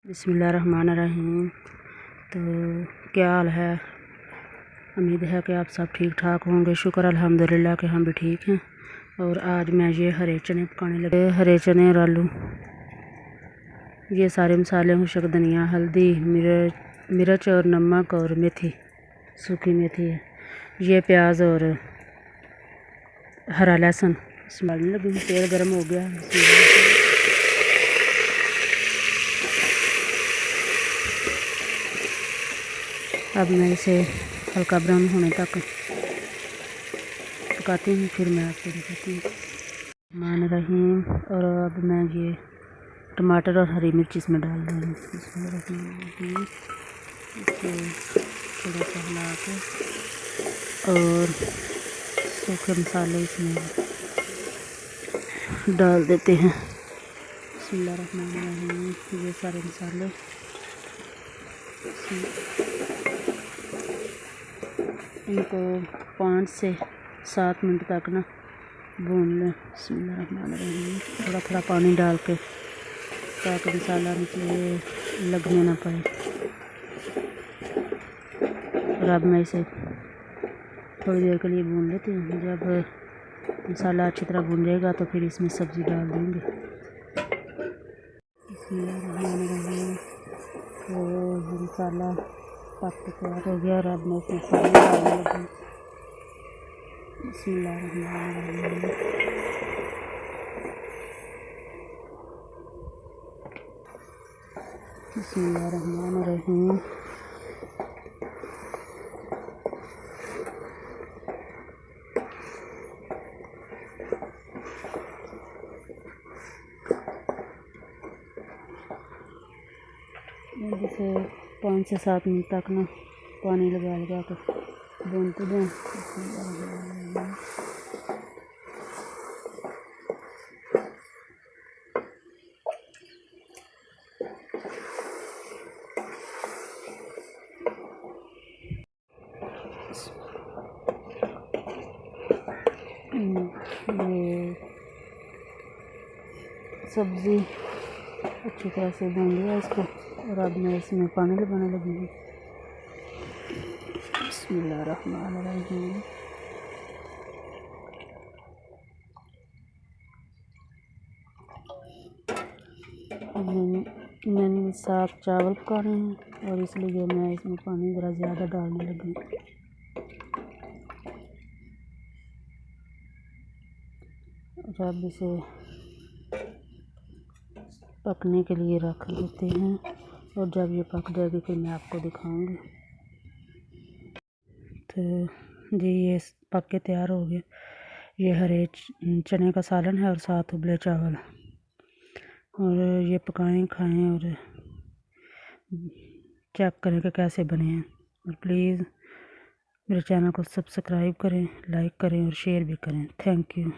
बिस्मिल्लाहिर्रहमानिर्रहीम। तो क्या हाल है? उम्मीद है कि आप सब ठीक ठाक होंगे। शुक्र अल्हम्दुलिल्लाह कि हम भी ठीक हैं। और आज मैं ये हरे चने पकाने लगे। हरे चने और आलू, ये सारे मसाले खुशक धनिया, हल्दी, मिर्च और नमक और मेथी, सूखी मेथी है। ये प्याज और हरा लहसुन। डालने लगी, तेल गर्म हो गया। अब मैं इसे हल्का ब्राउन होने तक पकाती हूँ, फिर मैं आपको दिखाती हूँ। मान रहीम। और अब मैं ये टमाटर और हरी मिर्च इसमें डाल रही हूँ। इसे थोड़ा सा हिला के और सूखे मसाले इसमें डाल देते हैं। बिस्मिल्लाहिर्रहमानिर्रहीम। ये सारे मसाले इनको 5 से 7 मिनट तक ना भून लें। बिस्मिल्लाहिर्रहमानिर्रहीम। थोड़ा थोड़ा पानी डाल के ताकि मसाला नीचे लगने ना पाए। और अब मैं इसे थोड़ी देर के लिए भून लेती हूँ। जब मसाला अच्छी तरह भून जाएगा तो फिर इसमें सब्ज़ी डाल देंगे। बिस्मिल्लाहिर्रहमानिर्रहीम। तो मसाला पक के तैयार हो गया। और अब मैं इसमें पानी डालने लगी। बिस्मिल्लाहिर्रहमानिर्रहीम। बिस्मिल्लाहिर्रहमानिर्रहीम। जैसे 5 से 7 मिनट तक ना पानी लगा के भूनते जाएं। ये सब्ज़ी अच्छी तरह से भून लिया इसको। और अब मैं इसमें पानी लगाने लगी हूँ। बिस्मिल्लाहिर्रहमानिर्रहीम। मैंने साफ चावल पकाने हैं और इसलिए मैं इसमें पानी ज़रा ज़्यादा डालने लगी। और अब इसे पकने के लिए रख देते हैं। और जब ये पक जाएगी फिर मैं आपको दिखाऊंगी। तो जी ये पक के तैयार हो गया। ये हरे चने का सालन है और साथ उबले चावल। और ये पकाएं, खाएं और चेक करें कि कैसे बने हैं। और प्लीज़ मेरे चैनल को सब्सक्राइब करें, लाइक करें और शेयर भी करें। Thank you.